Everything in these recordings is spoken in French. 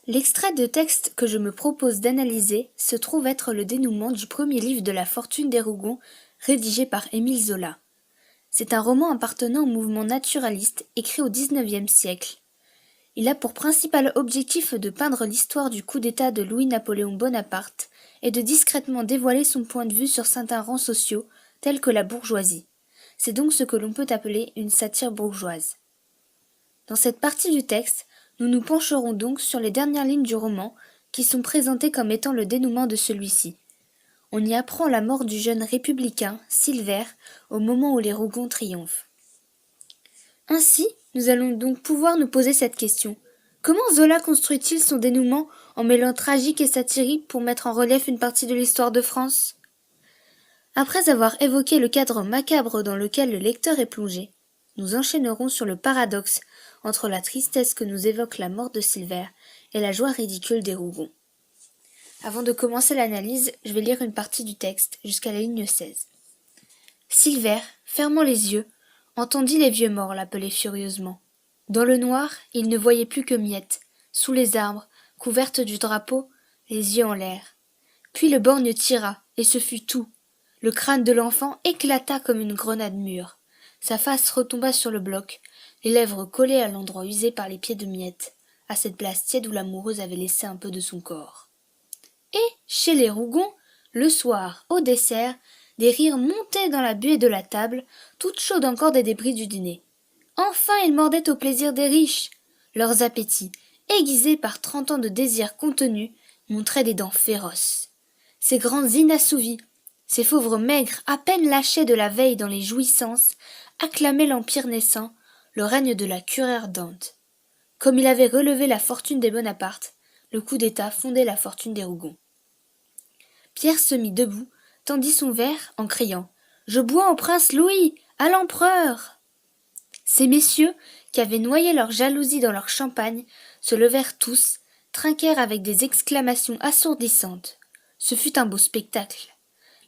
L'extrait de texte que je me propose d'analyser se trouve être le dénouement du premier livre de La Fortune des Rougon, rédigé par Émile Zola. C'est un roman appartenant au mouvement naturaliste, écrit au XIXe siècle. Il a pour principal objectif de peindre l'histoire du coup d'État de Louis-Napoléon Bonaparte et de discrètement dévoiler son point de vue sur certains rangs sociaux, tels que la bourgeoisie. C'est donc ce que l'on peut appeler une satire bourgeoise. Dans cette partie du texte, nous nous pencherons donc sur les dernières lignes du roman, qui sont présentées comme étant le dénouement de celui-ci. On y apprend la mort du jeune républicain, Silver, au moment où les Rougon triomphent. Ainsi, nous allons donc pouvoir nous poser cette question. Comment Zola construit-il son dénouement en mêlant tragique et satirique pour mettre en relief une partie de l'histoire de France ? Après avoir évoqué le cadre macabre dans lequel le lecteur est plongé, nous enchaînerons sur le paradoxe entre la tristesse que nous évoque la mort de Silver et la joie ridicule des Rougon. Avant de commencer l'analyse, je vais lire une partie du texte jusqu'à la ligne 16. Silver, fermant les yeux, entendit les vieux morts l'appeler furieusement. Dans le noir, il ne voyait plus que Miette, sous les arbres, couverte du drapeau, les yeux en l'air. Puis le borgne tira, et ce fut tout. Le crâne de l'enfant éclata comme une grenade mûre. Sa face retomba sur le bloc, les lèvres collées à l'endroit usé par les pieds de Miette, à cette place tiède où l'amoureuse avait laissé un peu de son corps. Et, chez les Rougon, le soir, au dessert, des rires montaient dans la buée de la table, toute chaude encore des débris du dîner. Enfin ils mordaient au plaisir des riches. Leurs appétits, aiguisés par 30 ans de désirs contenus, montraient des dents féroces. Ces grands inassouvis, ces fauves maigres à peine lâchés de la veille dans les jouissances, acclamaient l'empire naissant, le règne de la cure ardente. Comme il avait relevé la fortune des Bonaparte, le coup d'État fondait la fortune des Rougon. Pierre se mit debout, tendit son verre en criant « Je bois au prince Louis, à l'empereur !» Ces messieurs, qui avaient noyé leur jalousie dans leur champagne, se levèrent tous, trinquèrent avec des exclamations assourdissantes. Ce fut un beau spectacle.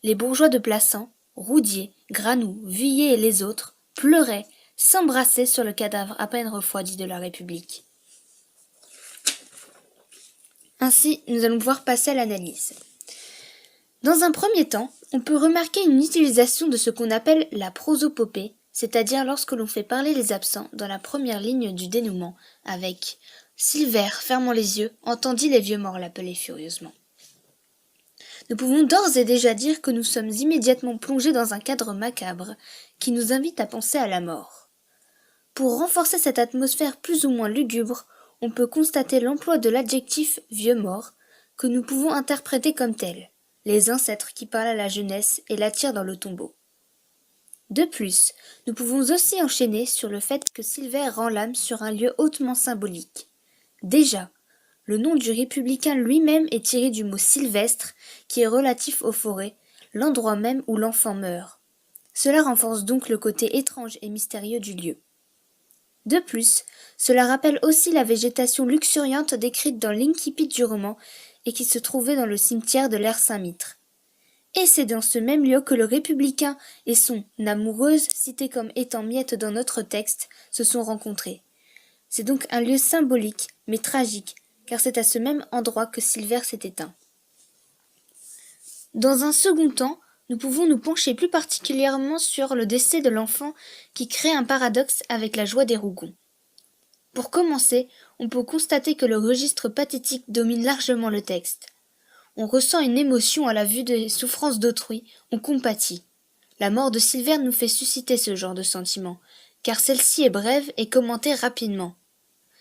Les bourgeois de Plassans, Roudier, Granoux, Vuillet et les autres, pleuraient, s'embrassaient sur le cadavre à peine refroidi de la République. Ainsi, nous allons pouvoir passer à l'analyse. Dans un premier temps, on peut remarquer une utilisation de ce qu'on appelle la prosopopée, c'est-à-dire lorsque l'on fait parler les absents dans la première ligne du dénouement, avec « Silver, fermant les yeux, entendit les vieux morts l'appeler furieusement ». Nous pouvons d'ores et déjà dire que nous sommes immédiatement plongés dans un cadre macabre qui nous invite à penser à la mort. Pour renforcer cette atmosphère plus ou moins lugubre, on peut constater l'emploi de l'adjectif « vieux mort » que nous pouvons interpréter comme tel, les ancêtres qui parlent à la jeunesse et l'attirent dans le tombeau. De plus, nous pouvons aussi enchaîner sur le fait que Silver rend l'âme sur un lieu hautement symbolique. Déjà, le nom du républicain lui-même est tiré du mot sylvestre, qui est relatif aux forêts, l'endroit même où l'enfant meurt. Cela renforce donc le côté étrange et mystérieux du lieu. De plus, cela rappelle aussi la végétation luxuriante décrite dans l'incipit du roman et qui se trouvait dans le cimetière de l'Aire Saint-Mitre. Et c'est dans ce même lieu que le républicain et son amoureuse, cité comme étant Miette dans notre texte, se sont rencontrés. C'est donc un lieu symbolique, mais tragique, car c'est à ce même endroit que Silver s'est éteint. Dans un second temps, nous pouvons nous pencher plus particulièrement sur le décès de l'enfant qui crée un paradoxe avec la joie des Rougon. Pour commencer, on peut constater que le registre pathétique domine largement le texte. On ressent une émotion à la vue des souffrances d'autrui, on compatit. La mort de Silver nous fait susciter ce genre de sentiment, car celle-ci est brève et commentée rapidement.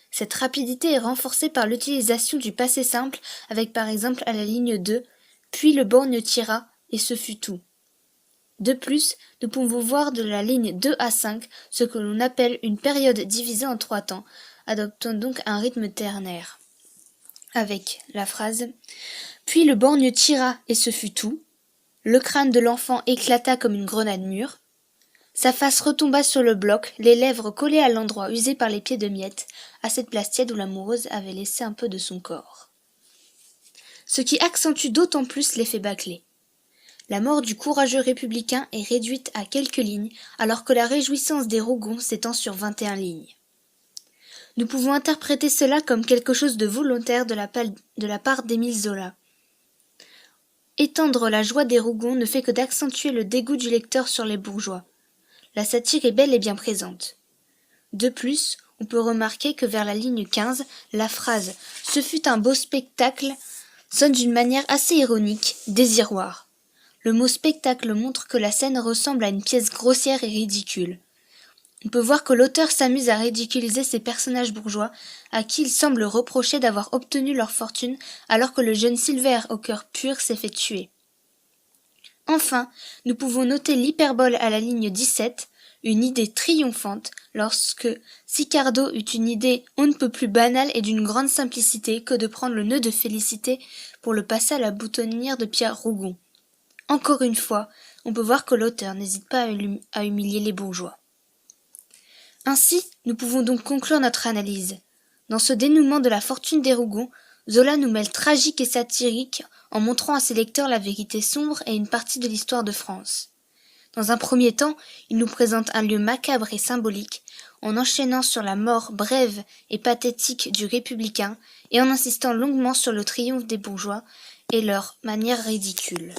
Cette rapidité est renforcée par l'utilisation du passé simple avec par exemple à la ligne 2, puis le borgne tira, et ce fut tout. De plus, nous pouvons voir de la ligne 2 à 5 ce que l'on appelle une période divisée en 3 temps, adoptant donc un rythme ternaire. Avec la phrase « Puis le borgne tira, et ce fut tout », le crâne de l'enfant éclata comme une grenade mûre, sa face retomba sur le bloc, les lèvres collées à l'endroit usé par les pieds de Miette, à cette place tiède où l'amoureuse avait laissé un peu de son corps. Ce qui accentue d'autant plus l'effet bâclé. La mort du courageux républicain est réduite à quelques lignes, alors que la réjouissance des Rougon s'étend sur 21 lignes. Nous pouvons interpréter cela comme quelque chose de volontaire de la part d'Émile Zola. Étendre la joie des Rougon ne fait que d'accentuer le dégoût du lecteur sur les bourgeois. La satire est bel et bien présente. De plus, on peut remarquer que vers la ligne 15, la phrase « Ce fut un beau spectacle » sonne d'une manière assez ironique, désiroire. Le mot spectacle montre que la scène ressemble à une pièce grossière et ridicule. On peut voir que l'auteur s'amuse à ridiculiser ces personnages bourgeois à qui il semble reprocher d'avoir obtenu leur fortune alors que le jeune Silver au cœur pur s'est fait tuer. Enfin, nous pouvons noter l'hyperbole à la ligne 17, une idée triomphante lorsque Sicardo eut une idée on ne peut plus banale et d'une grande simplicité que de prendre le nœud de Félicité pour le passer à la boutonnière de Pierre Rougon. Encore une fois, on peut voir que l'auteur n'hésite pas à humilier les bourgeois. Ainsi, nous pouvons donc conclure notre analyse. Dans ce dénouement de la fortune des Rougon, Zola nous mêle tragique et satirique en montrant à ses lecteurs la vérité sombre et une partie de l'histoire de France. Dans un premier temps, il nous présente un lieu macabre et symbolique, en enchaînant sur la mort brève et pathétique du républicain et en insistant longuement sur le triomphe des bourgeois et leur manière ridicule.